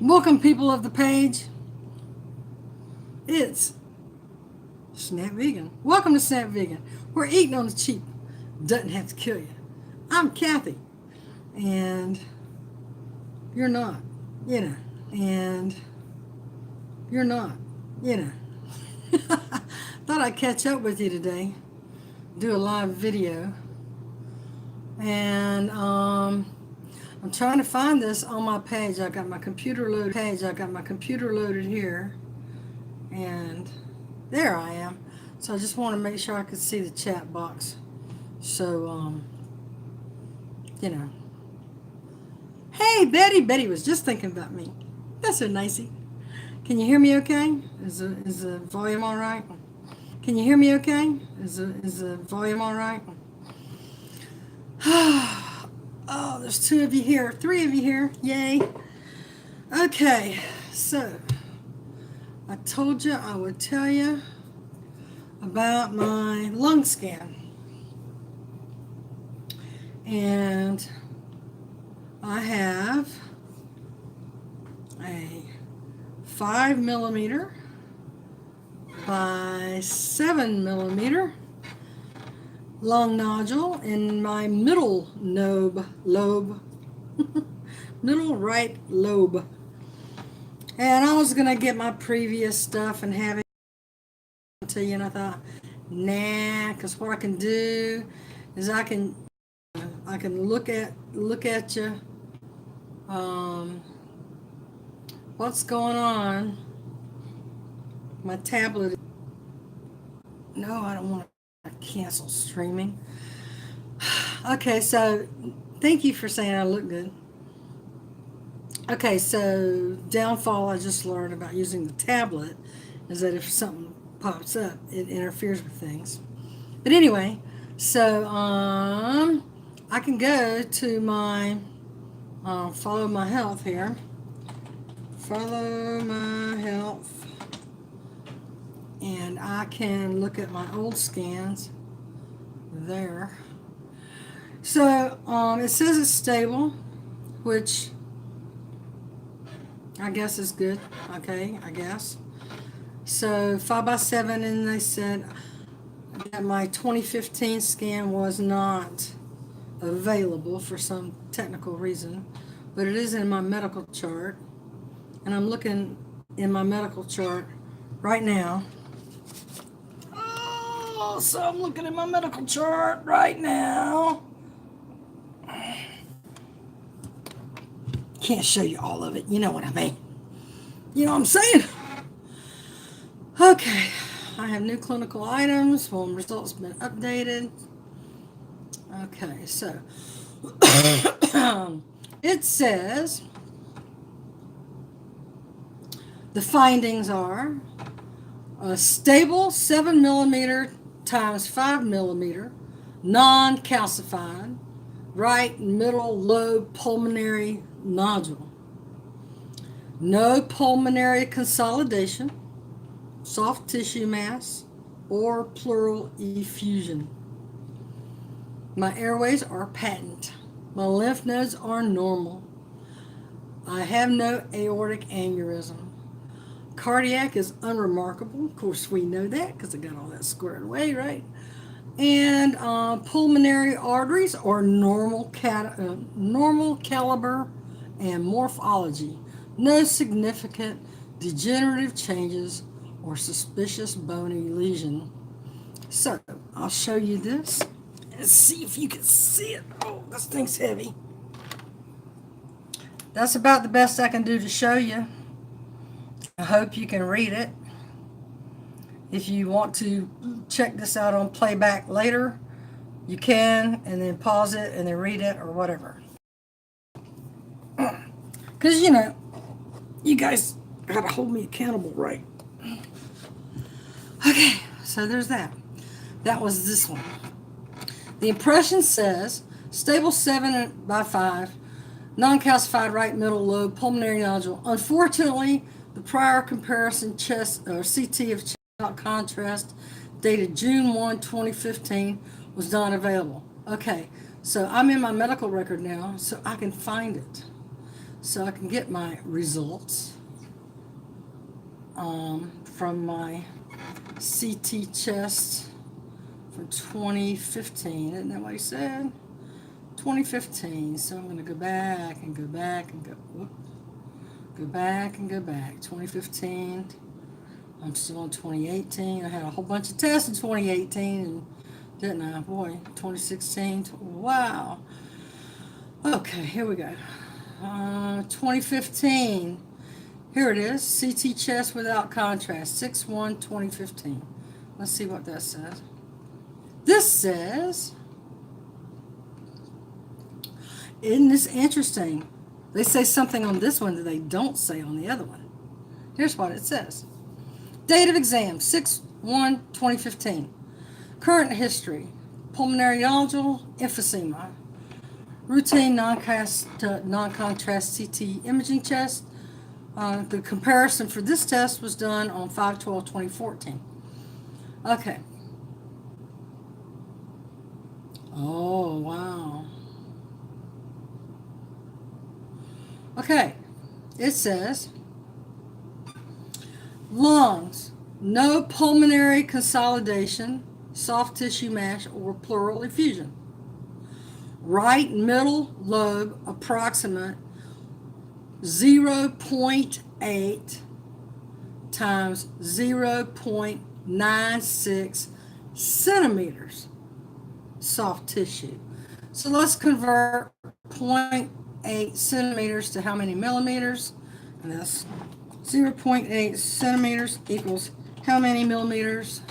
Welcome, people of the page. It's Snap Vegan. Welcome to Snap Vegan. We're eating on the cheap. Doesn't have to kill you. I'm Cathy, and you're not, you know, and you're not, you know. Thought I'd catch up with you today, do a live video, and I'm trying to find this on my page. I got my computer loaded here, and there I am. So I just want to make sure I could see the chat box. So, you know. Hey, Betty. Betty was just thinking about me. That's so nicey. Can you hear me okay? Is the volume all right? Can you hear me okay? Is the volume all right? Oh, there's two of you here. Three of you here. Yay. Okay, so I told you I would tell you about my lung scan. And I have a 5 millimeter by 7 millimeter lung nodule in my middle lobe, middle right lobe. And I was gonna get my previous stuff and have it to you, and I thought, nah, because what I can do is I can look at you, what's going on. My tablet. No, I don't want to cancel streaming. Okay, so thank you for saying I look good. Okay, so downfall I just learned about using the tablet is that if something pops up, it interferes with things. But anyway, so I can go to my follow my health here. Follow my health, and I can look at my old scans there. So it says it's stable, which I guess is good. Okay, I guess. So 5x7, and they said that my 2015 scan was not available for some technical reason, but it is in my medical chart, and I'm looking in my medical chart right now. Oh, so I'm looking at my medical chart right now. Can't show you all of it, you know what I mean. You know what I'm saying? Okay, I have new clinical items. Well, results been updated. Okay, so it says the findings are a stable 7 millimeter times 5 millimeter non-calcified right middle lobe pulmonary nodule. No pulmonary consolidation, soft tissue mass, or pleural effusion. My airways are patent. My lymph nodes are normal. I have no aortic aneurysm. Cardiac is unremarkable. Of course, we know that because I got all that squared away, right? And pulmonary arteries are normal caliber and morphology. No significant degenerative changes or suspicious bony lesion. So I'll show you this and see if you can see it. Oh, this thing's heavy. That's about the best I can do to show you. I hope you can read it. If you want to check this out on playback later, you can, and then pause it and then read it or whatever. Because, you know, you guys got to hold me accountable, right? Okay, so there's that. That was this one. The impression says stable 7x5, non-calcified right middle lobe pulmonary nodule. Unfortunately, the prior comparison chest or CT of chest contrast dated June 1, 2015 was not available. Okay, so I'm in my medical record now, so I can find it. so I can get my results from my CT chest from 2015. Isn't that what he said? 2015. So I'm going to go back and go back and go back and go back. 2015. I'm still in 2018. I had a whole bunch of tests in 2018, and didn't I? Boy, 2016. Wow. Okay, here we go. 2015. Here it is. CT chest without contrast. 6/1/2015. Let's see what that says. This says, isn't this interesting? They say something on this one that they don't say on the other one. Here's what it says. Date of exam, 6/1/2015. Current history, pulmonary nodule, emphysema. Routine non-contrast CT imaging chest. The comparison for this test was done on 5/12/2014. Okay. Oh, wow. Okay. It says, lungs, no pulmonary consolidation, soft tissue mass, or pleural effusion. Right middle lobe approximate 0.8 times 0.96 centimeters soft tissue. So let's convert 0.8 centimeters to how many millimeters? And that's 0.8 centimeters equals how many millimeters?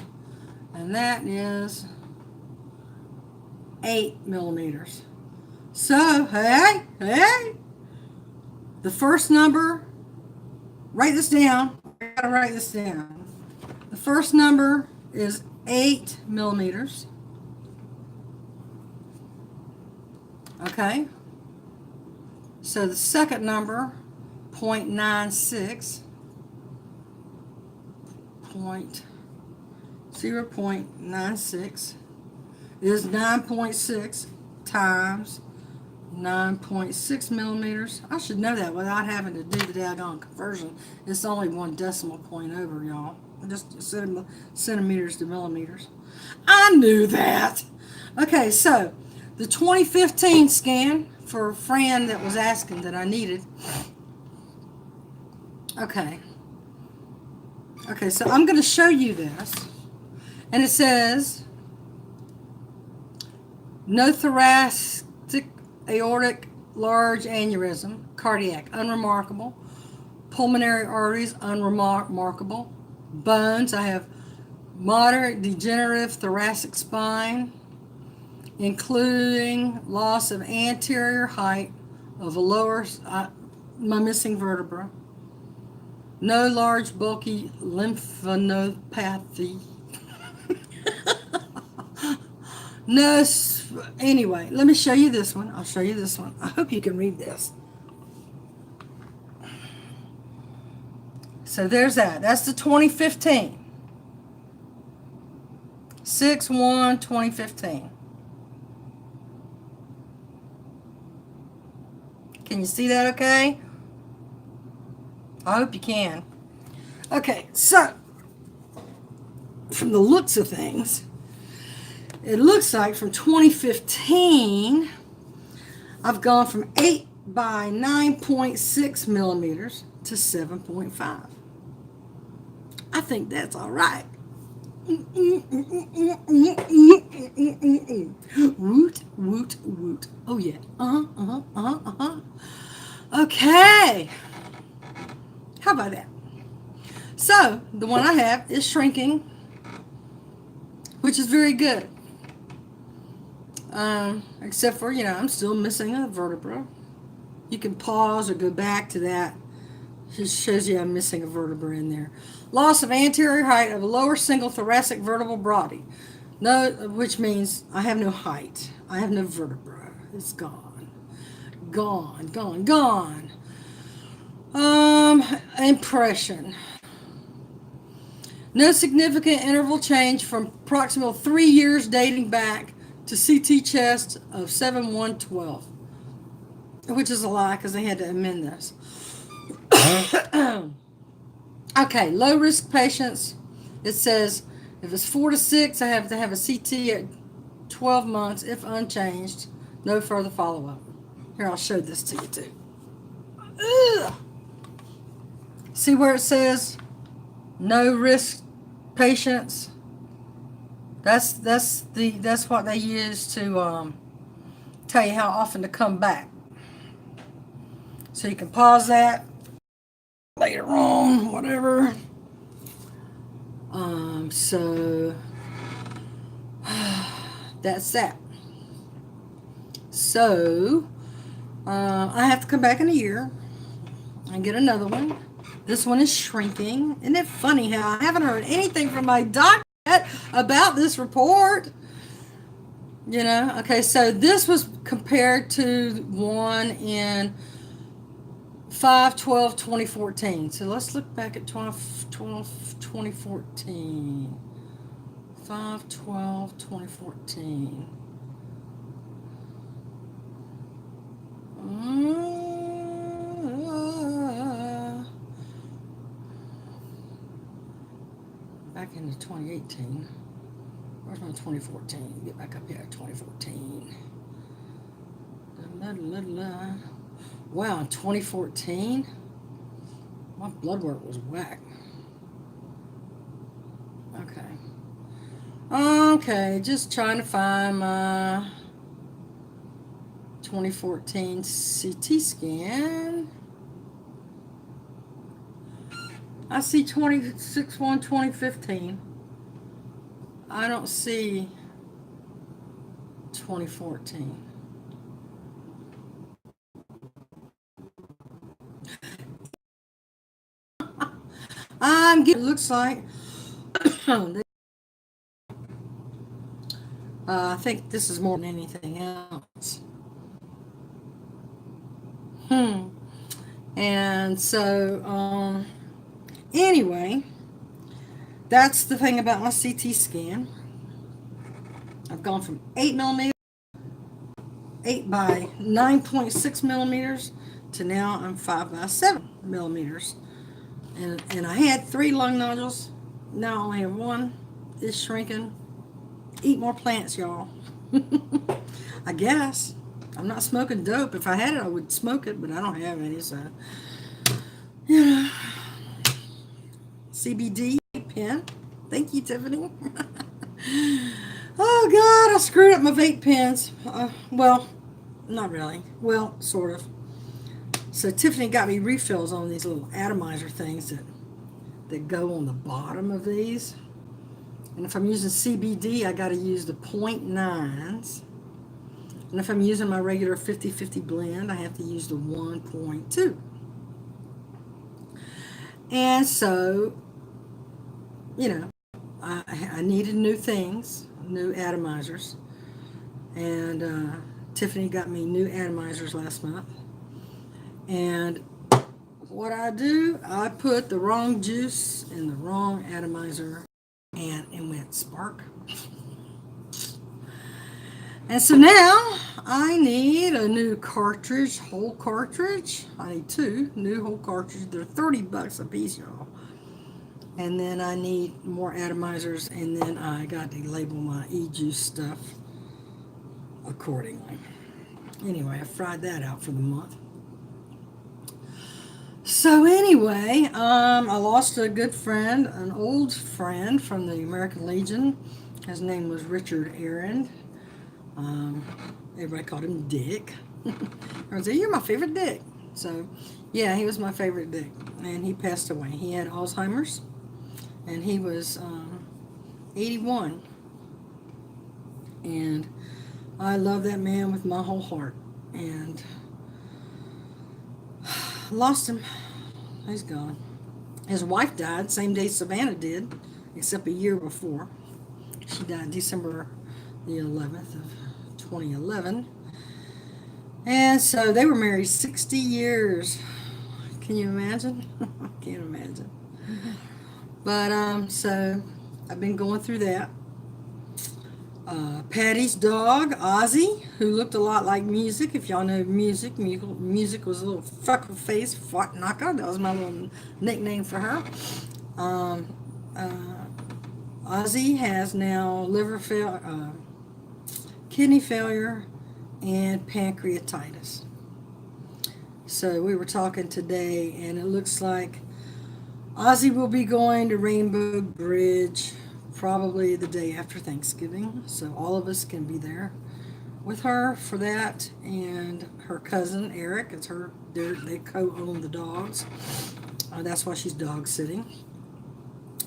And that is 8 millimeters. So, hey, the first number, write this down. I gotta write this down. The first number is 8 millimeters. Okay. So the second number, 0.96, 0.96 is 9.6 times 9.6 millimeters. I should know that without having to do the daggone conversion. It's only one decimal point over, y'all. Just centimeters to millimeters. I knew that. Okay, so the 2015 scan for a friend that was asking that I needed. Okay, so I'm going to show you this. And it says, no thoracic aortic large aneurysm, cardiac, unremarkable. Pulmonary arteries, unremarkable. Bones, I have moderate degenerative thoracic spine, including loss of anterior height of a lower, my missing vertebra. No large bulky lymphadenopathy. No, anyway, let me show you this one. I'll show you this one. I hope you can read this. So there's that. That's the 2015. 6/1/2015. Can you see that okay? I hope you can. Okay, so from the looks of things, it looks like from 2015, I've gone from 8 by 9.6 millimeters to 7.5. I think that's all right. Woot, woot, woot. Oh, yeah. Okay. How about that? So, the one I have is shrinking, which is very good. Except for, I'm still missing a vertebra. You can pause or go back to that. Just shows you I'm missing a vertebra in there. Loss of anterior height of a lower single thoracic vertebral body. No, which means I have no height. I have no vertebra. It's gone. Gone. Impression. No significant interval change from proximal 3 years dating back to CT chest of 7/1/12. which is a lie because they had to amend this. Okay, low risk patients. It says if it's 4 to 6, I have to have a CT at 12 months if unchanged. No further follow up. Here, I'll show this to you too. Ugh. See where it says no risk patients? That's what they use to tell you how often to come back. So you can pause that later on, whatever. So that's that. So I have to come back in a year and get another one. This one is shrinking. Isn't it funny how I haven't heard anything from my doctor yet about this report? You know, okay, so this was compared to one in 5/12/2014. So let's look back at 2014. 5/12/2014. Back into 2018. Where's my 2014? Get back up here at 2014. Wow, in 2014, my blood work was whack. Okay, just trying to find my 2014 CT scan. I see 26/1/2015. I don't see 2014. It looks like I think this is more than anything else. And so anyway, that's the thing about my CT scan. I've gone from 8 millimeters, 8 by 9.6 millimeters, to now I'm 5 by 7 millimeters. And I had 3 lung nodules. Now I only have 1. It's shrinking. Eat more plants, y'all. I guess. I'm not smoking dope. If I had it, I would smoke it, but I don't have any, so. You know. CBD pen. Thank you, Tiffany. Oh, God, I screwed up my vape pens. Well, not really. Well, sort of. So Tiffany got me refills on these little atomizer things that go on the bottom of these. And if I'm using CBD, I got to use the 0.9s. And if I'm using my regular 50/50 blend, I have to use the 1.2. And so, you know, I needed new things, new atomizers. And Tiffany got me new atomizers last month. And what I do, I put the wrong juice in the wrong atomizer, and it went spark. And so now I need a new cartridge, whole cartridge. I need 2 new whole cartridges. They're $30 a piece, y'all. And then I need more atomizers, and then I got to label my e-juice stuff accordingly. Anyway, I fried that out for the month. So anyway, I lost a good friend, an old friend from the American Legion. His name was Dick Arend. Everybody called him Dick. I said, "You're my favorite Dick." So, yeah, he was my favorite Dick, and he passed away. He had Alzheimer's, and he was 81. And I love that man with my whole heart, and lost him. He's gone. His wife died same day Savannah did, except a year before. She died December the 11th of 2011. And so they were married 60 years. Can you imagine? I can't imagine. But so I've been going through that. Patty's dog, Ozzy, who looked a lot like Music. If y'all know Music, Music was a little freckle face, fart knocker. That was my little nickname for her. Um, uh, Ozzy has now kidney failure, and pancreatitis. So we were talking today, and it looks like Ozzy will be going to Rainbow Bridge probably the day after Thanksgiving. So all of us can be there with her for that, and her cousin Eric. They co-own the dogs. That's why she's dog sitting.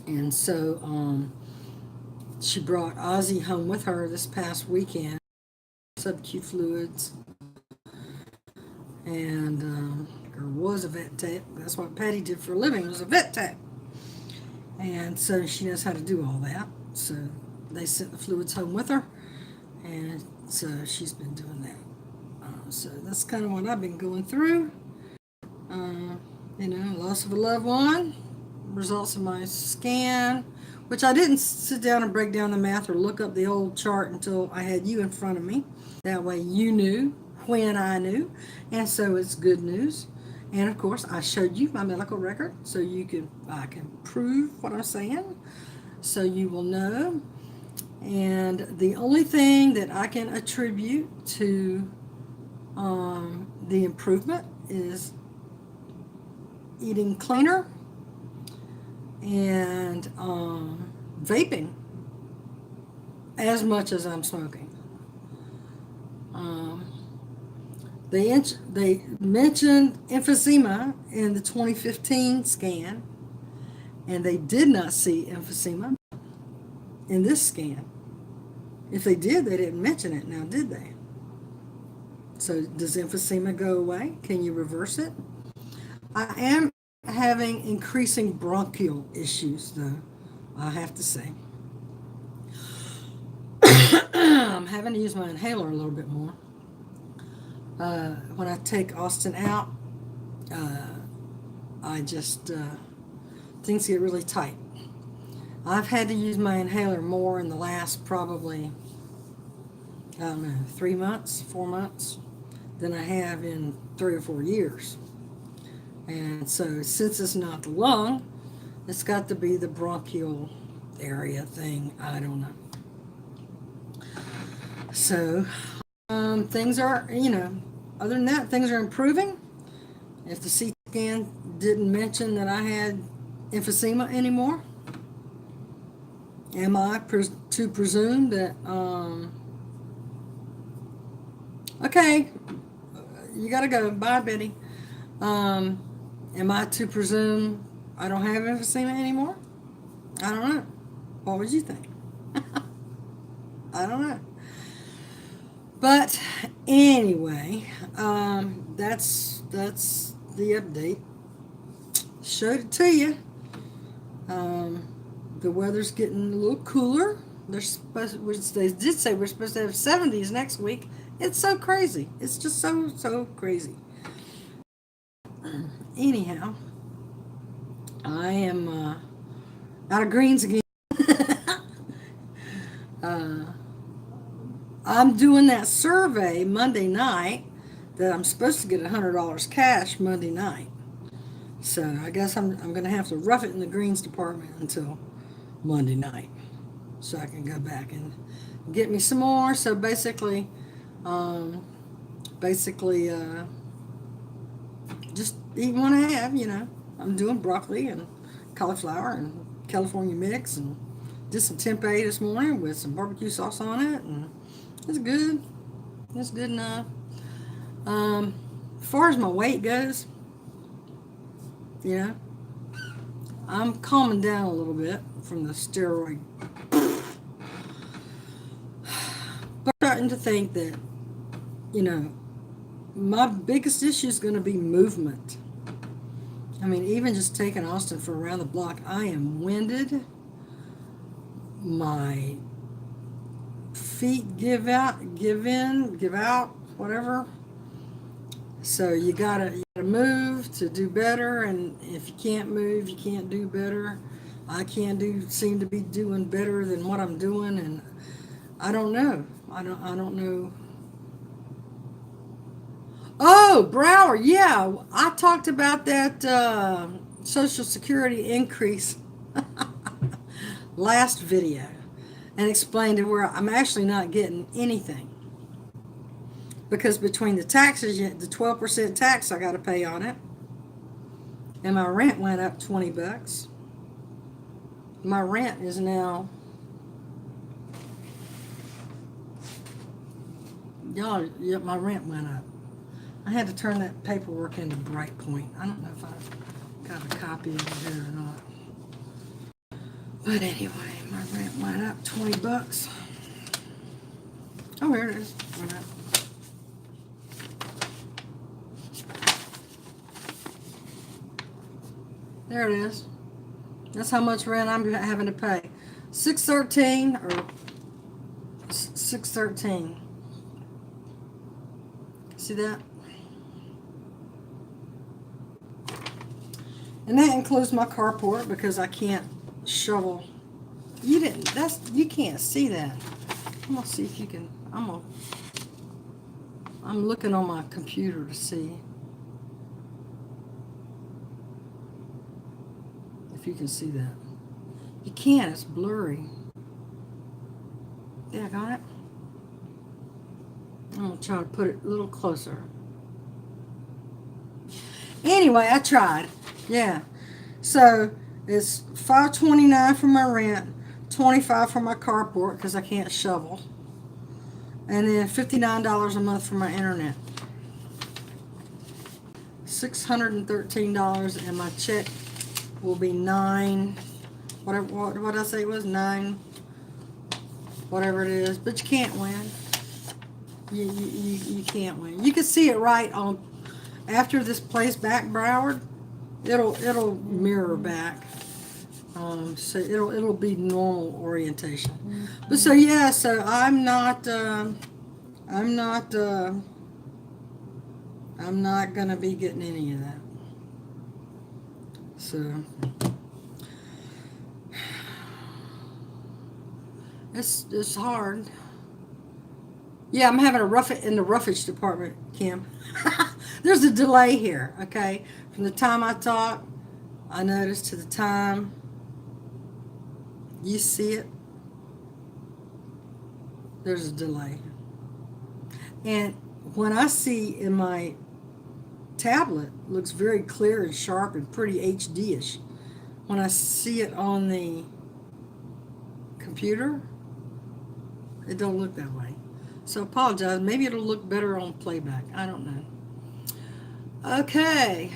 And so she brought Ozzy home with her this past weekend. Sub-Q fluids, and or was a vet tech. That's what Patti did for a living, was a vet tech. And so she knows how to do all that. So they sent the fluids home with her, and so she's been doing that. So that's kind of what I've been going through. Loss of a loved one, results of my scan, which I didn't sit down and break down the math or look up the old chart until I had you in front of me. That way you knew when I knew, and so it's good news. And of course, I showed you my medical record, so I can prove what I'm saying, so you will know. And the only thing that I can attribute to the improvement is eating cleaner and vaping as much as I'm smoking. They mentioned emphysema in the 2015 scan, and they did not see emphysema in this scan. If they did, they didn't mention it now, did they? So does emphysema go away? Can you reverse it? I am having increasing bronchial issues, though, I have to say. I'm having to use my inhaler a little bit more. When I take Austin out, things get really tight. I've had to use my inhaler more in the last probably, 3 months, 4 months, than I have in 3 or 4 years. And so since it's not the lung, it's got to be the bronchial area thing. I don't know. So things are, other than that, things are improving. If the CT scan didn't mention that I had emphysema anymore, am I to presume that, okay, you gotta go, bye Betty. Am I to presume I don't have emphysema anymore? I don't know. What would you think? I don't know. But anyway, that's the update. Showed it to you. The weather's getting a little cooler. They did say we're supposed to have 70s next week. It's so crazy. It's just so crazy. Anyhow, I am out of greens again. I'm doing that survey Monday night that I'm supposed to get $100 cash Monday night. So I guess I'm going to have to rough it in the greens department until Monday night, so I can go back and get me some more. So basically, just eat what I have, I'm doing broccoli and cauliflower and California mix, and did some tempeh this morning with some barbecue sauce on it, and it's good. It's good enough. As far as my weight goes, I'm calming down a little bit from the steroid. But I'm starting to think that, my biggest issue is going to be movement. I mean, even just taking Austin for around the block, I am winded. My feet give out, whatever. So you gotta move to do better, and if you can't move, you can't do better. I seem to be doing better than what I'm doing, and I don't know. I don't know. Oh, Brower, yeah. I talked about that Social Security increase last video and explained it where I'm actually not getting anything. Because between the taxes, the 12% tax I got to pay on it, and my rent went up 20 bucks. My rent is now, y'all, yeah, my rent went up. I had to turn that paperwork into Brightpoint. I don't know if I got a copy of it here or not. But anyway, my rent went up 20 bucks. Oh, here it is. Went up. There it is. That's how much rent I'm having to pay. $613 or $613. See that? And that includes my carport because I can't shovel. You can't see that. I'm gonna see if you can. I'm looking on my computer to see if you can see that. You can't, it's blurry. Yeah, I got it. I'm gonna try to put it a little closer. Anyway, I tried. Yeah. So it's $529 for my rent, $25 for my carport because I can't shovel, and then $59 a month for my internet. $613, and my check will be $9. Whatever. What did I say it was? $9. Whatever it is, but you can't win. You can't win. You can see it right on after this plays back Broward. It'll mirror back. So it'll be normal orientation. But so yeah, so I'm not gonna be getting any of that. So it's hard. Yeah, I'm having a rough it in the roughage department, Kim. There's a delay here, okay? From the time I talk, I notice to the time you see it, there's a delay. And when I see in my tablet, it looks very clear and sharp and pretty HD-ish. When I see it on the computer, it don't look that way. So apologize. Maybe it'll look better on playback. I don't know. Okay.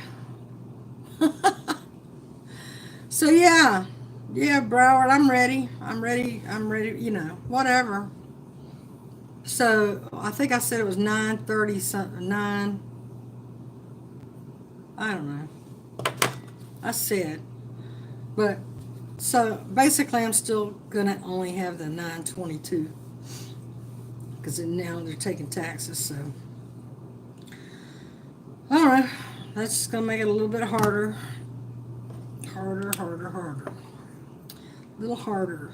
So yeah, Broward, I'm ready, you know, whatever. So I think I said it was 9:30 something, 9, I don't know, I said, but so basically I'm still gonna only have the 922 because now they're taking taxes. So all right, that's just gonna make it a little bit harder, a little harder,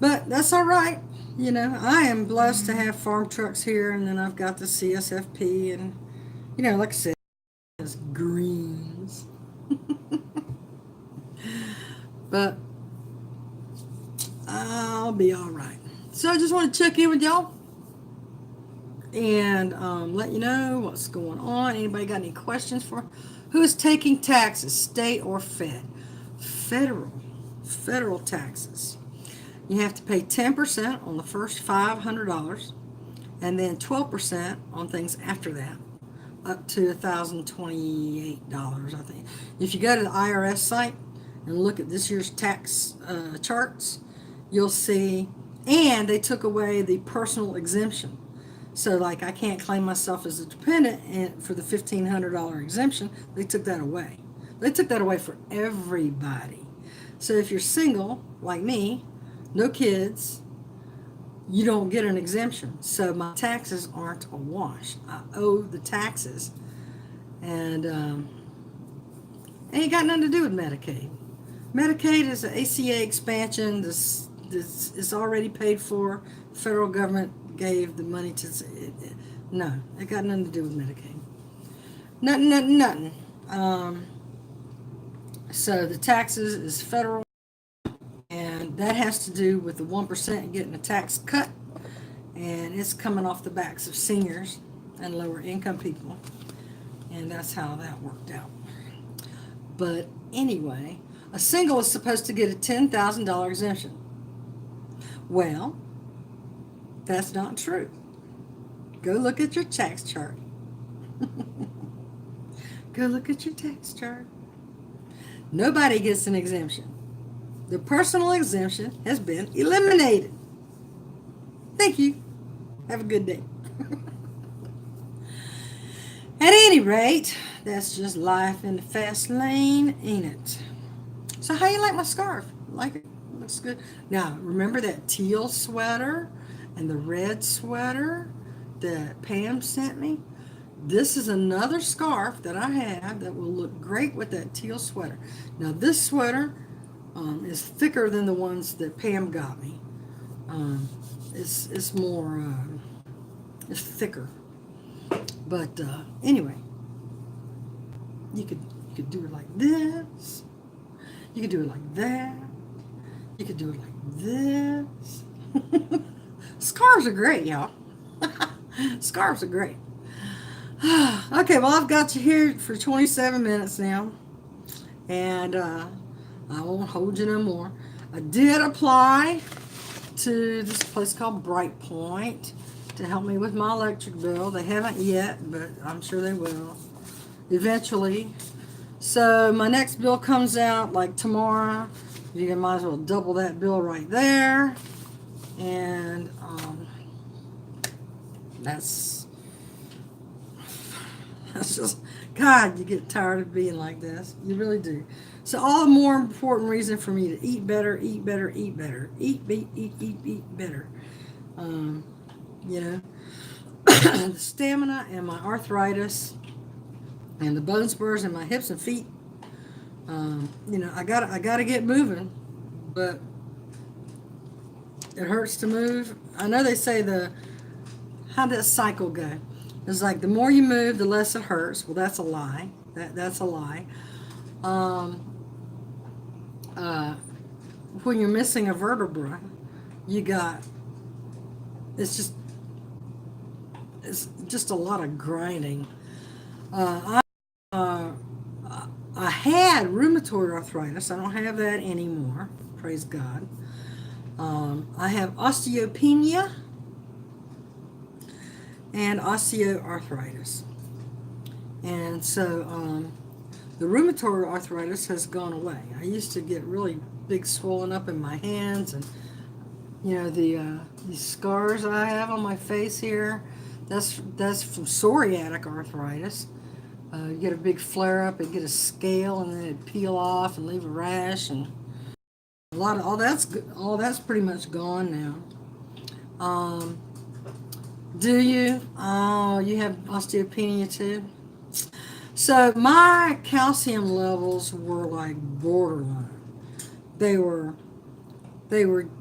but that's all right. You know, I am blessed to have farm trucks here, and then I've got the CSFP, and you know, like I said, it's greens. But I'll be all right. So I just want to check in with y'all and let you know what's going on. Anybody got any questions for who is taking taxes, state or fed? Federal taxes. You have to pay 10% on the first $500 and then 12% on things after that, up to $1,028, I think. If you go to the IRS site and look at this year's tax charts, you'll see, and they took away the personal exemption. So like I can't claim myself as a dependent and for the $1,500 exemption, they took that away. They took that away for everybody. So if you're single, like me, no kids, you don't get an exemption. So my taxes aren't a wash. I owe the taxes. And it ain't got nothing to do with Medicaid. Medicaid is an ACA expansion. it's already paid for. The federal government gave the money to no, it got nothing to do with Medicaid. Nothing. So the taxes is federal, and that has to do with the 1% getting a tax cut, and it's coming off the backs of seniors and lower income people, and that's how that worked out. But anyway, a single is supposed to get a $10,000 exemption. Well, that's not true. Go look at your tax chart. Go look at your tax chart. Nobody gets an exemption. The personal exemption has been eliminated. Thank you. Have a good day. At any rate, that's just life in the fast lane, ain't it? So how you like my scarf? Like it? Looks good. Now, remember that teal sweater and the red sweater that Pam sent me? This is another scarf that I have that will look great with that teal sweater. Now, this sweater is thicker than the ones that Pam got me. It's more, it's thicker. But anyway, you could do it like this. You could do it like that. You could do it like this. Scarves are great, y'all. Scarves are great. Okay, well, I've got you here for 27 minutes now, and I won't hold you no more. I did apply to this place called Bright Point to help me with my electric bill. They haven't yet, but I'm sure they will eventually. So my next bill comes out like tomorrow. You might as well double that bill right there. And that's just, God, you get tired of being like this. You really do. So all the more important reason for me to eat better, eat better, eat better. Eat better. You know, the stamina and my arthritis and the bone spurs in my hips and feet. You know, I gotta get moving, but it hurts to move. I know they say how'd that cycle go? It's like the more you move, the less it hurts. Well, that's a lie. That's a lie. When you're missing a vertebra, it's just a lot of grinding. I had rheumatoid arthritis. I don't have that anymore. Praise God. I have osteopenia and osteoarthritis. And so the rheumatoid arthritis has gone away. I used to get really big swollen up in my hands, and you know these scars I have on my face here, that's from psoriatic arthritis. You get a big flare up, it get a scale, and then it peel off and leave a rash, and all that's pretty much gone now. Do you? Oh, you have osteopenia too? So my calcium levels were like borderline. They were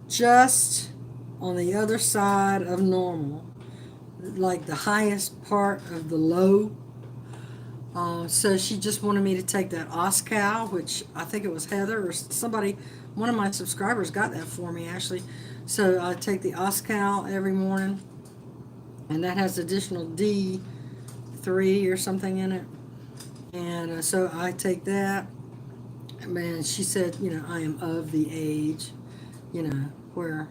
just on the other side of normal, like the highest part of the low. So she just wanted me to take that Oscal, which I think it was Heather or somebody, one of my subscribers got that for me actually. So I take the Oscal every morning, and that has additional D3 or something in it. And so I take that. Man, she said, you know, I am of the age, you know, where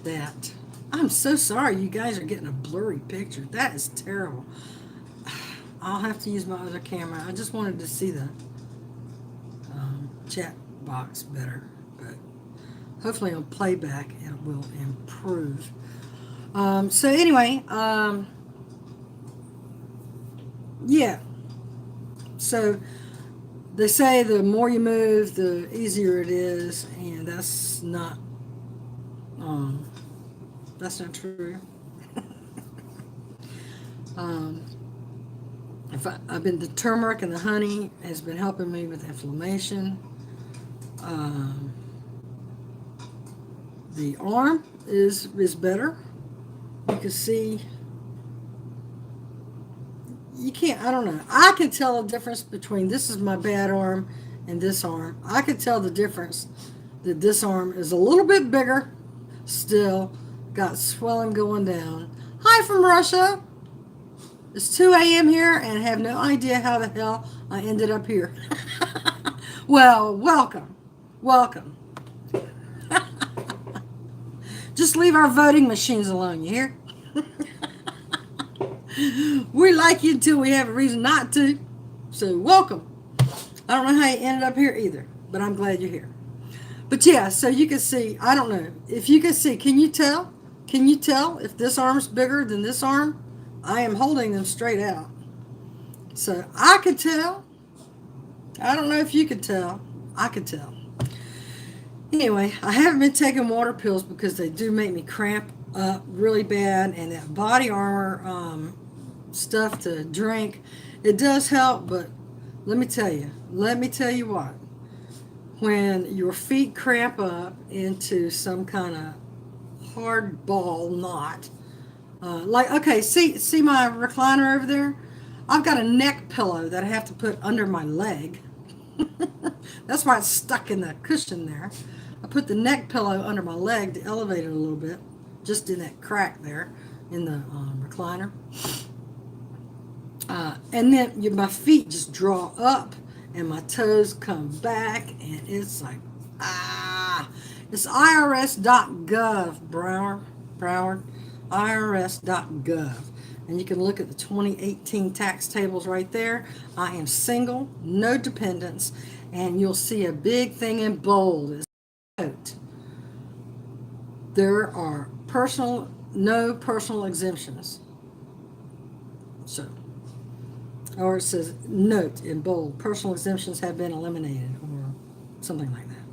that. I'm so sorry you guys are getting a blurry picture. That is terrible. I'll have to use my other camera. I just wanted to see the chat box better. But hopefully on playback it will improve. So anyway, yeah. So they say the more you move, the easier it is, and that's not true. I've been the turmeric and the honey has been helping me with inflammation. The arm is better. You can see, you can't, I don't know. I can tell the difference between this is my bad arm and this arm. I can tell the difference that this arm is a little bit bigger still, got swelling going down. Hi from Russia. It's 2 a.m. here and I have no idea how the hell I ended up here. Well, welcome. Welcome. Just leave our voting machines alone, you hear? We like you until we have a reason not to. So welcome. I don't know how you ended up here either, but I'm glad you're here. But yeah, so you can see, I don't know. If you can see, can you tell? Can you tell if this arm's bigger than this arm? I am holding them straight out. So I could tell. I don't know if you could tell. I could tell. Anyway, I haven't been taking water pills because they do make me cramp up really bad, and that body armor stuff to drink, it does help, but let me tell you what, when your feet cramp up into some kind of hard ball knot, like, okay, see my recliner over there? I've got a neck pillow that I have to put under my leg. That's why it's stuck in the cushion there. I put the neck pillow under my leg to elevate it a little bit, just in that crack there in the recliner. And then my feet just draw up and my toes come back, and it's like, it's irs.gov, Broward, irs.gov. And you can look at the 2018 tax tables right there. I am single, no dependents, and you'll see a big thing in bold. There are no personal exemptions. So, or it says, note in bold, personal exemptions have been eliminated, or something like that.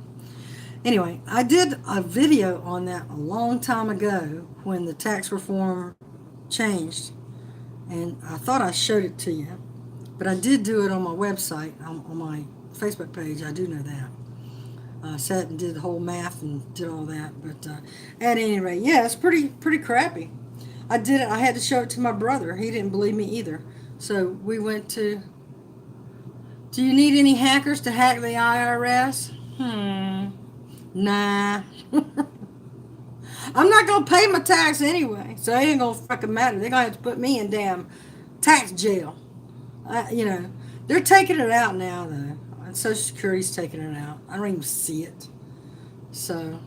Anyway, I did a video on that a long time ago when the tax reform changed, and I thought I showed it to you, but I did do it on my website, on my Facebook page. I do know that. I sat and did the whole math and did all that, but at any rate, yeah, it's pretty crappy. I did it. I had to show it to my brother. He didn't believe me either. So we went to, do you need any hackers to hack the IRS? Nah. I'm not going to pay my tax anyway, so it ain't going to fucking matter. They're going to have to put me in damn tax jail. They're taking it out now, though. Social Security's taking it out. I don't even see it. So,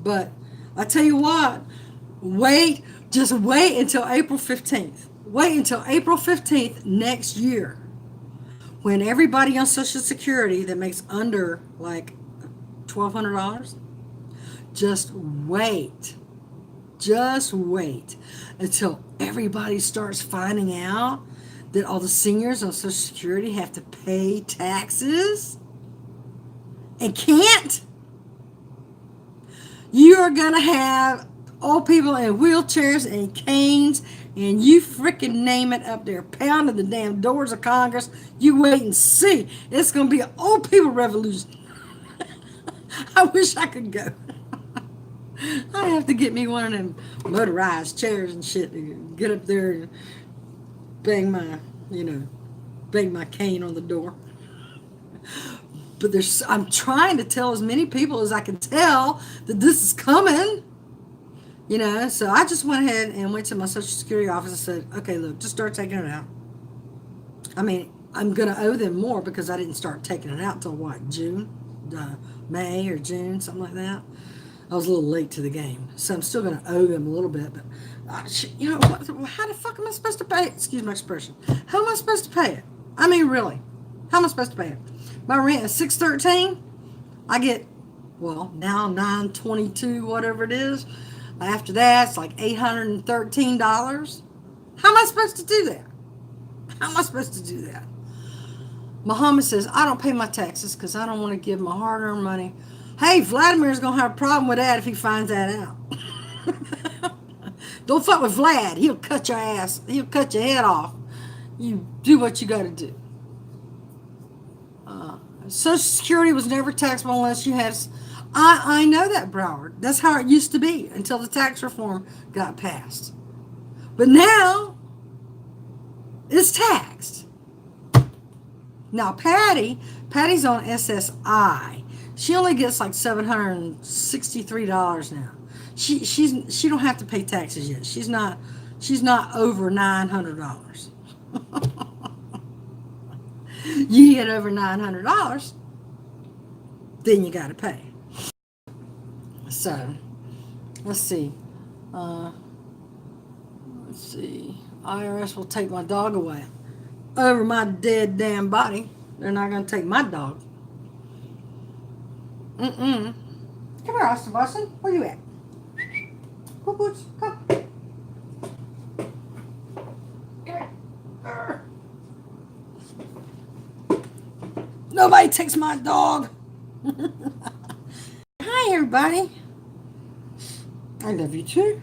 but I tell you what, just wait until April 15th. Wait until April 15th next year, when everybody on Social Security that makes under like $1,200, just wait until everybody starts finding out that all the seniors on Social Security have to pay taxes and can't. You are going to have old people in wheelchairs and canes, and you freaking name it, up there pounding the damn doors of Congress. You wait and see. It's going to be an old people revolution. I wish I could go. I have to get me one of them motorized chairs and shit to get up there and bang my cane on the door. But I'm trying to tell as many people as I can tell that this is coming. So I just went ahead and went to my Social Security office and said, okay, look, just start taking it out. I mean, I'm going to owe them more because I didn't start taking it out till May or June, something like that. I was a little late to the game, so I'm still going to owe them a little bit. But how the fuck am I supposed to pay it? Excuse my expression. How am I supposed to pay it? I mean, really, how am I supposed to pay it? My rent is $613. I get, now $922, whatever it is. After that, it's like $813. How am I supposed to do that? How am I supposed to do that? Muhammad says, I don't pay my taxes because I don't want to give my hard-earned money. Hey, Vladimir's going to have a problem with that if he finds that out. Don't fuck with Vlad. He'll cut your ass. He'll cut your head off. You do what you got to do. Social Security was never taxable unless you had... I know that, Broward. That's how it used to be until the tax reform got passed. But now it's taxed. Now Patty's on SSI. She only gets like $763 now. She don't have to pay taxes yet. She's not over $900. You get over $900, then you got to pay. So let's see. IRS will take my dog away over my dead damn body. They're not going to take my dog. Come here, Austin Boston. Where you at? Go, Boots. Come. Come here. Nobody takes my dog. Hi, everybody. I love you too.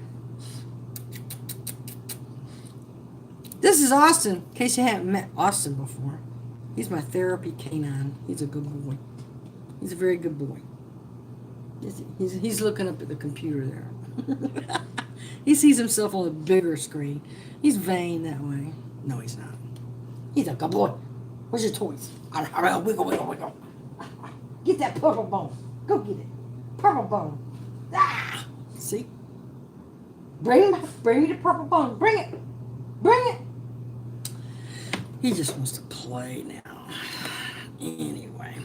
This is Austin, in case you haven't met Austin before. He's my therapy canine. He's a good boy. He's a very good boy. He's looking up at the computer there. He sees himself on a bigger screen. He's vain that way. No, he's not. He's a good boy. Where's your toys? Wiggle. Get that purple bone. Go get it. Purple bone. Ah! See? Bring me the purple bone. Bring it. He just wants to play now. Anyway.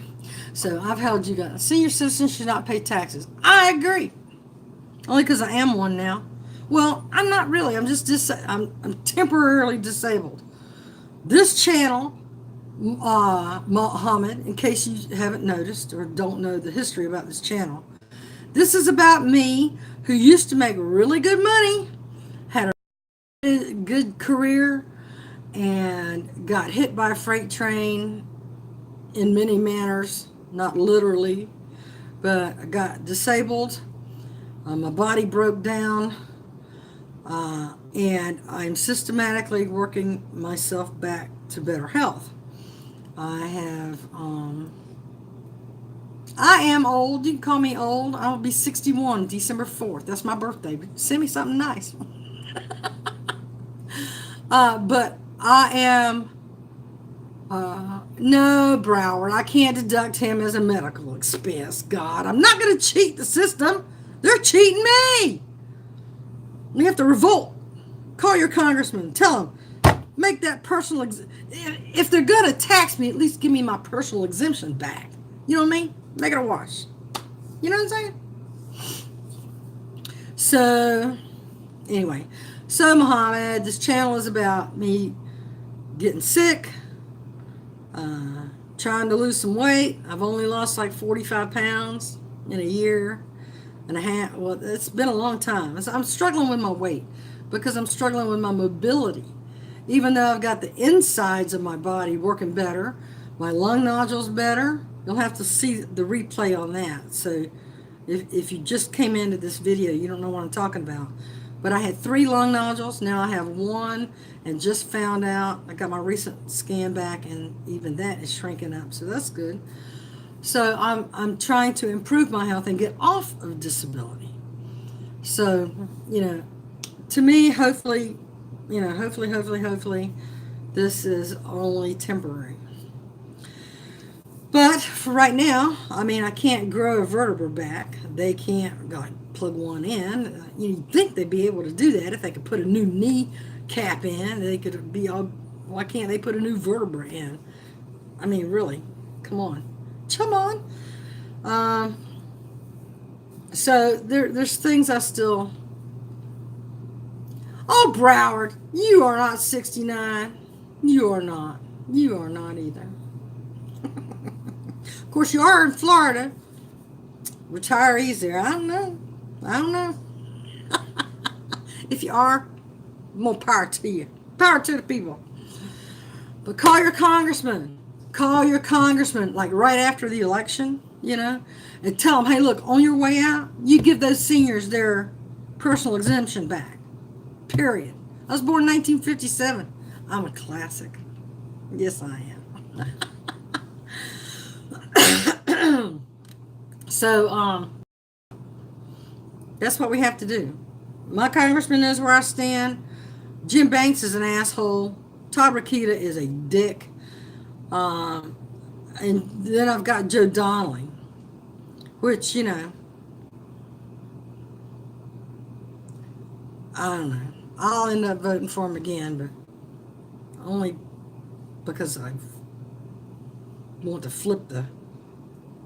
So I've held you guys. Senior citizens should not pay taxes. I agree. Only because I am one now. Well, I'm not really. I'm just I'm temporarily disabled. This channel, Muhammad, in case you haven't noticed or don't know the history about this channel, this is about me who used to make really good money, had a good career, and got hit by a freight train in many manners, not literally, but I got disabled. My body broke down, and I'm systematically working myself back to better health. I am old. You can call me old. I'll be 61 December 4th. That's my birthday. Send me something nice. But I am, no, Broward. I can't deduct him as a medical expense. God, I'm not going to cheat the system. They're cheating me. We have to revolt. Call your congressman. Tell him. Make that personal, if they're going to tax me, at least give me my personal exemption back. You know what I mean? Make it a wash. You know what I'm saying? So, anyway. So, Muhammad, this channel is about me getting sick, trying to lose some weight. I've only lost like 45 pounds in a year and a half. Well, it's been a long time. I'm struggling with my weight because I'm struggling with my mobility. Even though I've got the insides of my body working better, my lung nodules better. You'll have to see the replay on that. So if you just came into this video, you don't know what I'm talking about. But I had 3 lung nodules. Now I have 1 and just found out. I got my recent scan back and even that is shrinking up. So that's good. So I'm trying to improve my health and get off of disability. So, to me, hopefully, this is only temporary. But for right now, I can't grow a vertebra back. They can't plug one in. You'd think they'd be able to do that if they could put a new knee cap in. They could be all. Why can't they put a new vertebra in? Really, come on. So there's things I still. Oh, Broward, you are not 69. You are not. You are not either. Of course, you are in Florida. Retirees there. I don't know. If you are, more power to you. Power to the people. But call your congressman. Like right after the election, and tell them, hey, look, on your way out, you give those seniors their personal exemption back. Period. I was born in 1957. I'm a classic. Yes, I am. So that's what we have to do. My congressman knows where I stand. Jim Banks is an asshole. Todd Rokita is a dick. Um, and then I've got Joe Donnelly, which, you know, I don't know. I'll end up voting for him again, but only because I want to flip the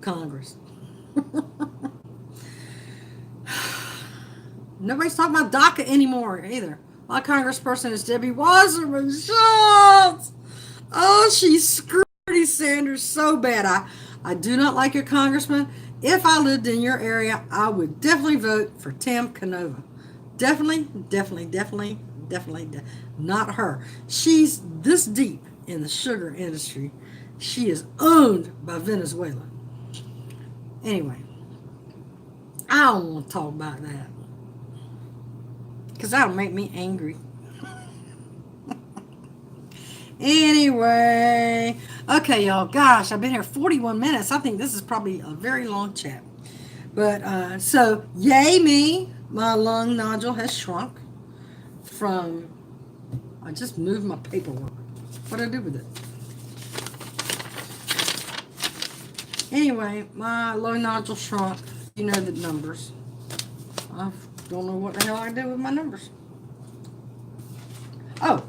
Congress. Nobody's talking about DACA anymore either. My congressperson is Debbie Wasserman Schultz. Oh, she screwed Bernie Sanders so bad. I do not like your congressman. If I lived in your area, I would definitely vote for Tim Canova. Definitely. Not her. She's this deep in the sugar industry. She is owned by Venezuela. Anyway, I don't want to talk about that because that'll make me angry. Anyway, okay, y'all. Gosh, I've been here 41 minutes. I think this is probably a very long chat. But so, yay me. My lung nodule has shrunk from, I just moved my paperwork. What did I do with it? Anyway, my lung nodule shrunk. You know the numbers. I don't know what the hell I did with my numbers. Oh,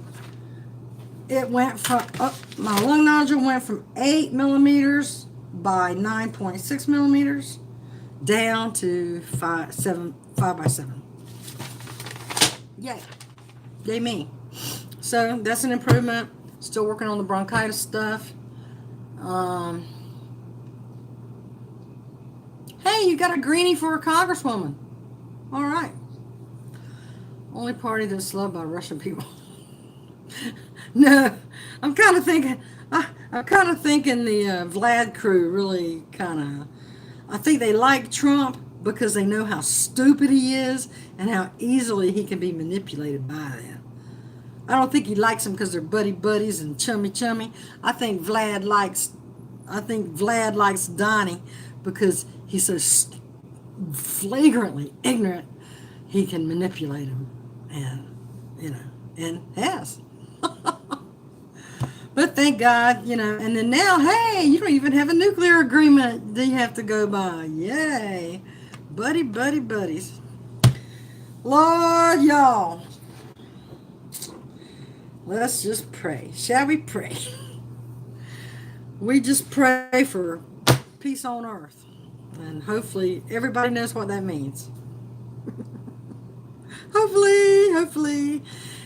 it went from, my lung nodule went from 8 millimeters by 9.6 millimeters down to 5 by 7. Yay. Yay me. So that's an improvement. Still working on the bronchitis stuff. Hey, you got a greenie for a congresswoman. All right. Only party that's loved by Russian people. No, I'm kind of thinking the Vlad crew really I think they like Trump because they know how stupid he is and how easily he can be manipulated by them. I don't think he likes them because they're buddies and chummy. I think Vlad likes Donnie because he's so flagrantly ignorant he can manipulate him, and has. But thank God, and then now, hey, you don't even have a nuclear agreement that you have to go by. Yay. Buddies. Lord, y'all. Let's just pray. Shall we pray? We just pray for peace on earth. And hopefully everybody knows what that means. Hopefully.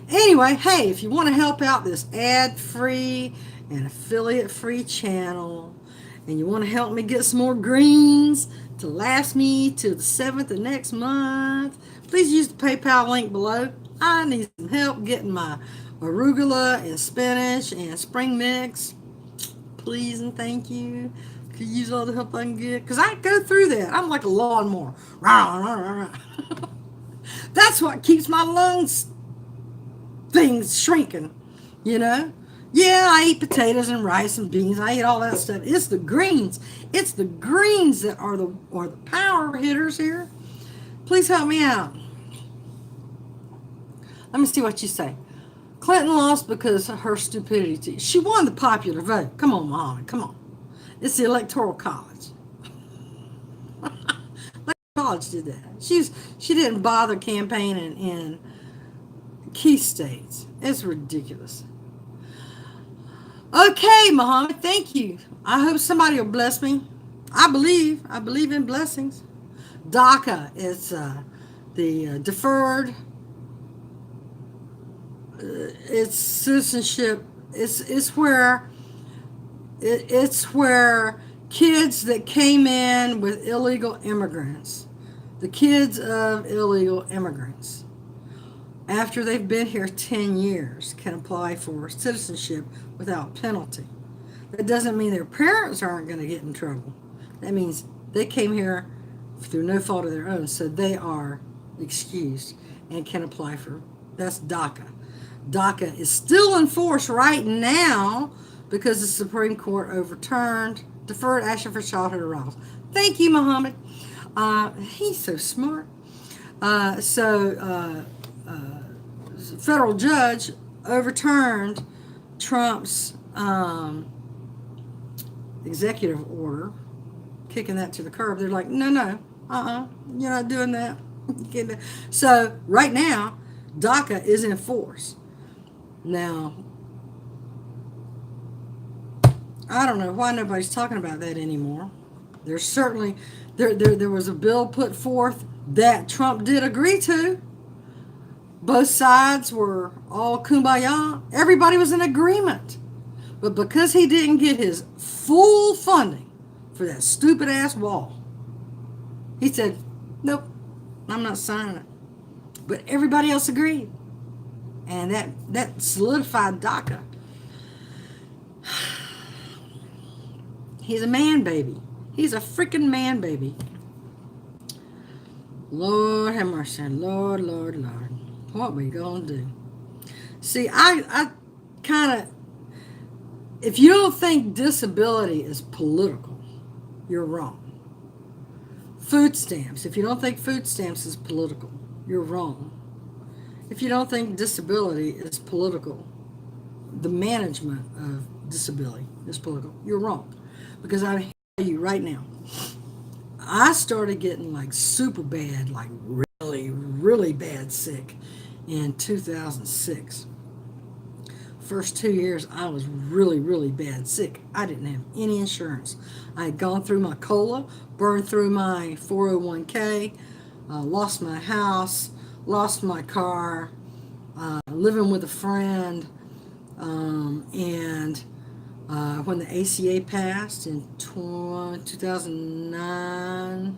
Anyway, hey, if you want to help out this ad-free and affiliate-free channel, and you want to help me get some more greens to last me till the 7th of next month, please use the PayPal link below. I need some help getting my arugula and spinach and spring mix. Please and thank you. Could use all the help I can get. Because I go through that. I'm like a lawnmower. That's what keeps my lungs things shrinking, Yeah, I eat potatoes and rice and beans. I eat all that stuff. It's the greens. It's the greens that are the power hitters here. Please help me out. Let me see what you say. Clinton lost because of her stupidity. She won the popular vote. Come on, Muhammad. Come on. It's the Electoral College. Electoral College did that. She didn't bother campaigning in key states. It's ridiculous. Okay, Muhammad, thank you. I hope somebody will bless me. I believe in blessings. DACA is the deferred. It's citizenship. It's where kids that came in with illegal immigrants, the kids of illegal immigrants, after they've been here 10 years, can apply for citizenship without penalty. That doesn't mean their parents aren't going to get in trouble. That means they came here through no fault of their own, so they are excused and can apply for, that's DACA. DACA is still in force right now because the Supreme Court overturned deferred action for childhood arrivals. Thank you, Muhammad. He's so smart. So federal judge overturned Trump's executive order, kicking that to the curb. They're like, no, you're not doing that. So right now, DACA is in force. Now, I don't know why nobody's talking about that anymore. There's certainly there was a bill put forth that Trump did agree to. Both sides were all kumbaya. Everybody was in agreement. But because he didn't get his full funding for that stupid ass wall, he said, nope, I'm not signing it. But everybody else agreed. And that solidified DACA. He's a man baby. He's a freaking man baby. Lord have mercy. Lord. What we gonna do? See, I kind of, if you don't think disability is political, you're wrong. Food stamps. If you don't think food stamps is political, you're wrong. If you don't think disability is political, the management of disability is political, you're wrong. Because I tell you right now, I started getting like super bad, like really bad sick in 2006. First 2 years, I was really bad sick. I didn't have any insurance. I had gone through my COLA, burned through my 401k, lost my house, lost my car, living with a friend, and when the ACA passed in 2009,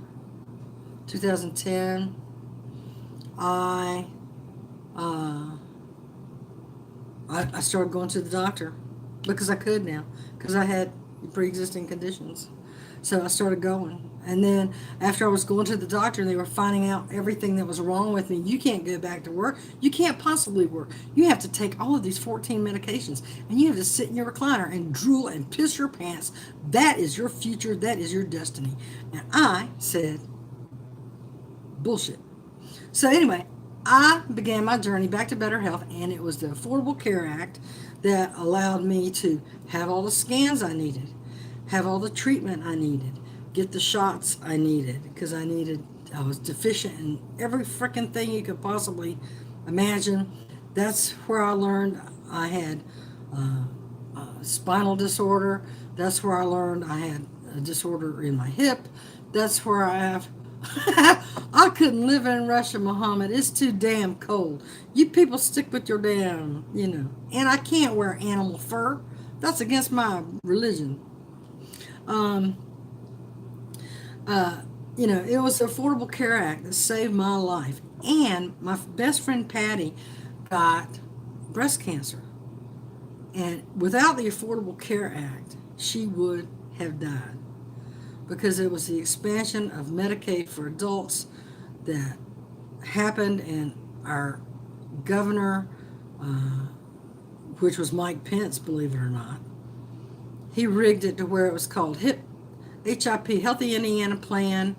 2010, I started going to the doctor because I could now, because I had pre-existing conditions. So I started going. And then after I was going to the doctor and they were finding out everything that was wrong with me, you can't go back to work. You can't possibly work. You have to take all of these 14 medications and you have to sit in your recliner and drool and piss your pants. That is your future. That is your destiny. And I said, bullshit. So anyway, I began my journey back to better health, and it was the Affordable Care Act that allowed me to have all the scans I needed, have all the treatment I needed, get the shots I needed, because I was deficient in every freaking thing you could possibly imagine. That's where I learned I had spinal disorder. That's where I learned I had a disorder in my hip. That's where I have I couldn't live in Russia, Muhammad. It's too damn cold. You people stick with your damn, And I can't wear animal fur. That's against my religion. It was the Affordable Care Act that saved my life. And my best friend Patti got breast cancer. And without the Affordable Care Act, she would have died. Because it was the expansion of Medicaid for adults that happened, and our governor, which was Mike Pence, believe it or not, he rigged it to where it was called HIP, Healthy Indiana Plan.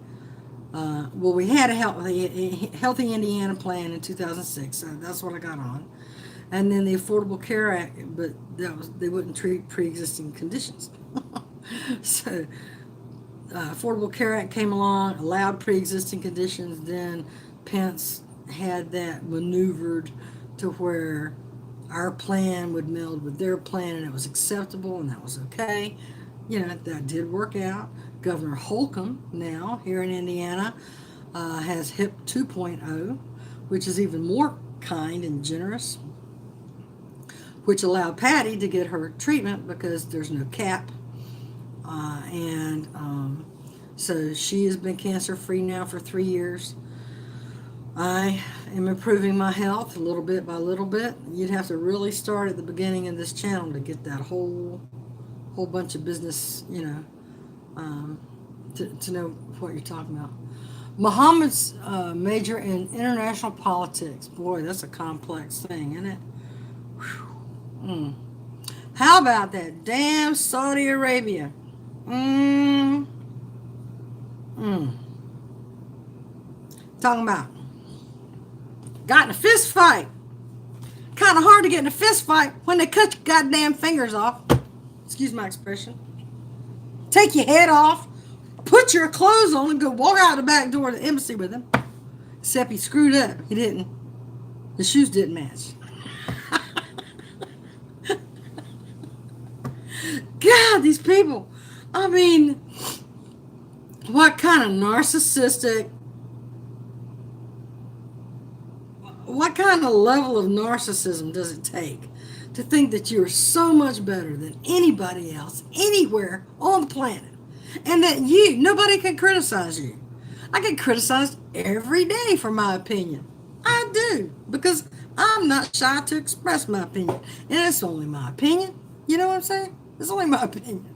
We had a Healthy Indiana Plan in 2006, so that's what I got on. And then the Affordable Care Act, but they wouldn't treat pre-existing conditions. So Affordable Care Act came along, allowed pre-existing conditions. Then Pence had that maneuvered to where our plan would meld with their plan, and it was acceptable, and that was okay. That did work out. Governor Holcomb now here in Indiana has HIP 2.0, which is even more kind and generous, which allowed Patti to get her treatment because there's no cap. So she has been cancer-free now for 3 years. I am improving my health little bit by little bit. You'd have to really start at the beginning of this channel to get that whole bunch of business, to know what you're talking about. Muhammad's major in international politics. Boy, that's a complex thing, isn't it? How about that damn Saudi Arabia? Talking about got in a fist fight. Kind of hard to get in a fist fight when they cut your goddamn fingers off. Excuse my expression. Take your head off, put your clothes on, and go walk out the back door of the embassy with him. Except he screwed up. He didn't. The shoes didn't match. God, these people. I mean, what kind of narcissistic, what kind of level of narcissism does it take to think that you're so much better than anybody else, anywhere on the planet, and that nobody can criticize you? I get criticized every day for my opinion. I do, because I'm not shy to express my opinion. And it's only my opinion. You know what I'm saying? It's only my opinion.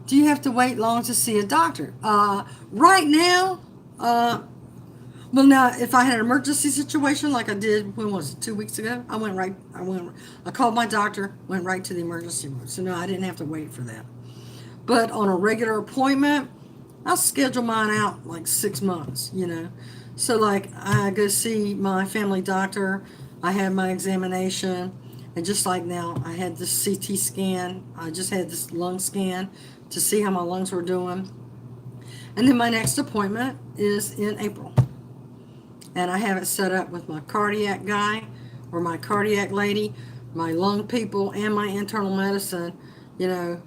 Do you have to wait long to see a doctor? Right now, well, now, if I had an emergency situation like I did, when was it, 2 weeks ago? I called my doctor, went right to the emergency room. So no, I didn't have to wait for that. But on a regular appointment, I'll schedule mine out like 6 months, So like I go see my family doctor, I have my examination, and just like now, I had this CT scan, I just had this lung scan to see how my lungs were doing. And then my next appointment is in April. And I have it set up with my cardiac guy or my cardiac lady, my lung people, and my internal medicine,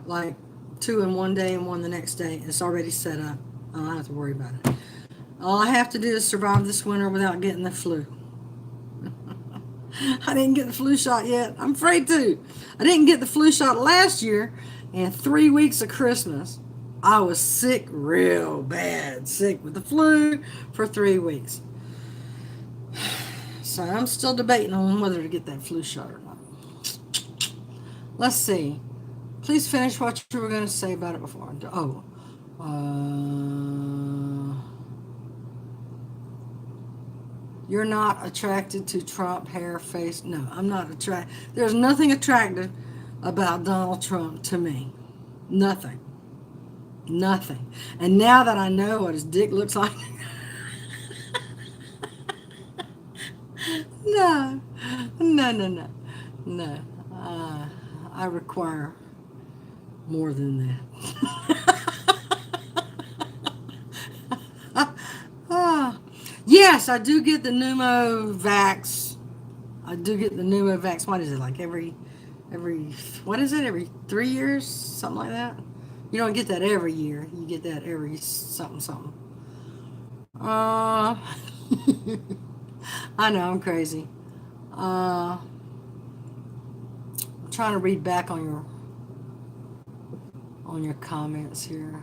like 2 in one day and 1 the next day. It's already set up. I don't have to worry about it. All I have to do is survive this winter without getting the flu. I didn't get the flu shot yet. I'm afraid to. I didn't get the flu shot last year, and 3 weeks of Christmas, I was sick, real bad, sick with the flu for 3 weeks. So I'm still debating on whether to get that flu shot or not. Let's see. Please finish what you were going to say about it before. You're not attracted to Trump hair, face. No, I'm not attracted. There's nothing attractive about Donald Trump to me. Nothing. Nothing. And now that I know what his dick looks like, no. I require more than that. Yes, I do get the pneumovax. What is it, like every 3 years? Something like that? You don't get that every year. You get that every something. I know, I'm crazy. I'm trying to read back on your comments here.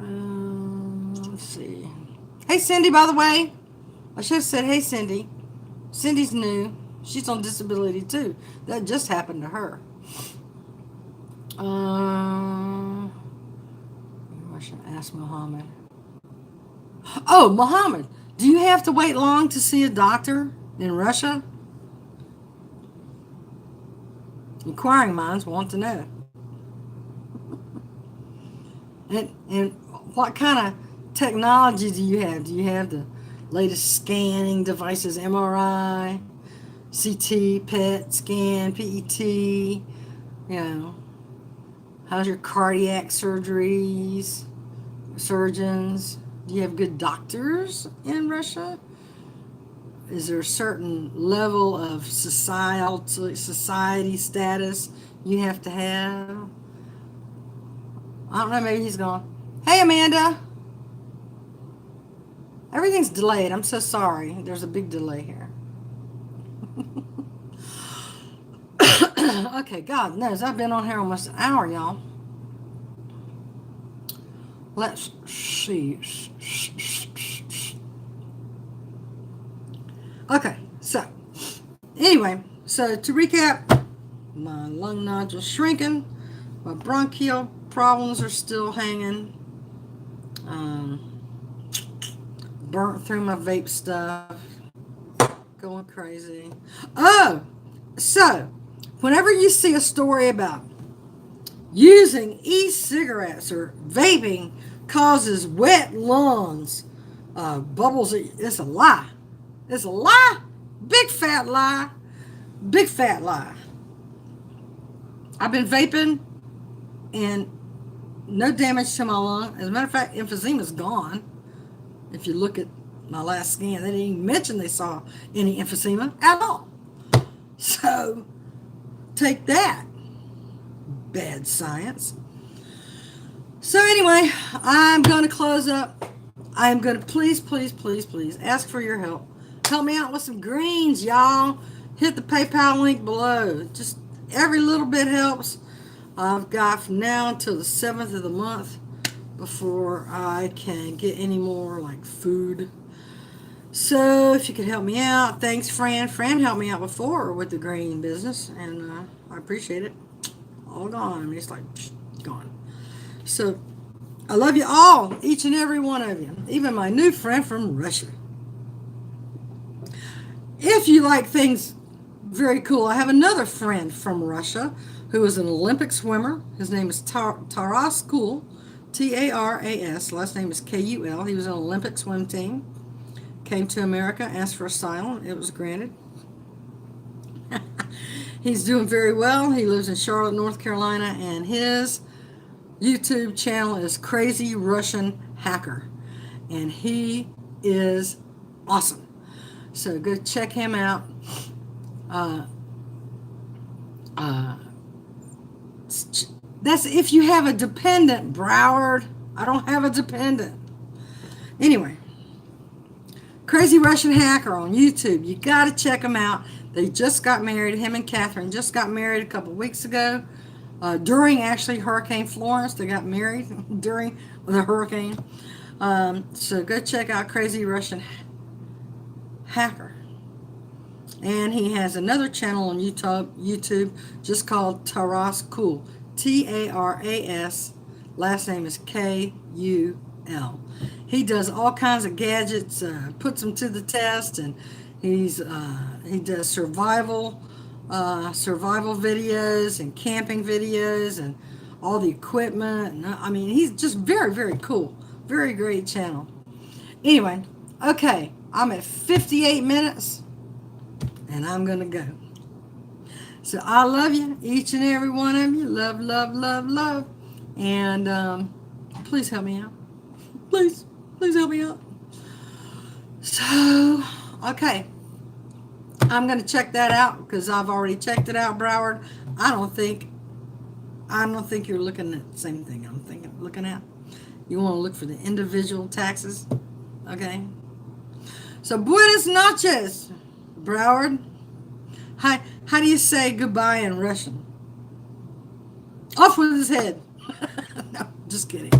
Let's see. Hey, Cindy, by the way. I should have said, hey, Cindy. Cindy's new. She's on disability, too. That just happened to her. I should ask Muhammad. Oh, Muhammad, do you have to wait long to see a doctor in Russia? Inquiring minds want to know. And what kind of technology do you have? Do you have the latest scanning devices, MRI, CT, PET scan, PET? How's your cardiac surgeons? Do you have good doctors in Russia? Is there a certain level of society status you have to have? I don't know, maybe he's gone. Hey, Amanda. Everything's delayed. I'm so sorry. There's a big delay here. Okay, God knows I've been on here almost an hour, y'all. Let's see. Okay, so anyway, to recap, my lung nodules shrinking, my bronchial problems are still hanging, burnt through my vape stuff, going crazy. Oh, so whenever you see a story about using e-cigarettes or vaping causes wet lungs, bubbles. It's a lie. It's a lie. Big fat lie. Big fat lie. I've been vaping and no damage to my lung. As a matter of fact, emphysema's gone. If you look at my last scan, they didn't even mention they saw any emphysema at all. So, take that, bad science. So anyway, I'm going to close up. I'm going to please ask for your help. Help me out with some greens, y'all. Hit the PayPal link below. Just every little bit helps. I've got from now until the 7th of the month before I can get any more like food. So if you could help me out, thanks, Fran. Fran helped me out before with the green business, and I appreciate it. All gone. I mean, it's like gone. So I love you all, each and every one of you, even my new friend from Russia. If you like things very cool, I have another friend from Russia who is an Olympic swimmer. His name is Taras Kul, Taras. Last name is Kul. He was on an Olympic swim team. Came to America, asked for asylum. It was granted. He's doing very well. He lives in Charlotte, North Carolina, and his YouTube channel is Crazy Russian Hacker. And he is awesome. So go check him out. That's if you have a dependent, Broward. I don't have a dependent. Anyway, Crazy Russian Hacker on YouTube. You got to check him out. They just got married. Him and Catherine just got married a couple weeks ago. During actually Hurricane Florence, they got married during the hurricane. So go check out Crazy Russian Hacker. And he has another channel on YouTube just called Taras Kul. Taras. Last name is Kul. He does all kinds of gadgets, puts them to the test, and he does survival videos and camping videos and all the equipment. And, I mean, he's just very, very cool. Very great channel. Anyway, okay, I'm at 58 minutes, and I'm going to go. So I love you, each and every one of you. Love, love, love, love. And please help me out. Please help me out. So, okay. I'm going to check that out because I've already checked it out, Broward. I don't think you're looking at the same thing I'm looking at. You want to look for the individual taxes. Okay. So, buenas noches, Broward. How do you say goodbye in Russian? Off with his head. No, just kidding.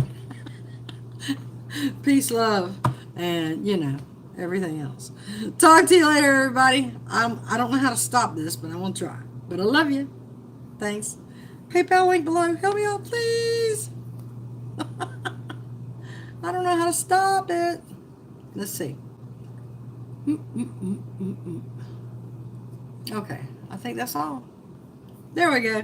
Peace, love, and, everything else. Talk to you later, everybody. I don't know how to stop this, but I won't try. But I love you. Thanks. PayPal link below. Help me out, please. I don't know how to stop it. Let's see. Okay, I think that's all. There we go.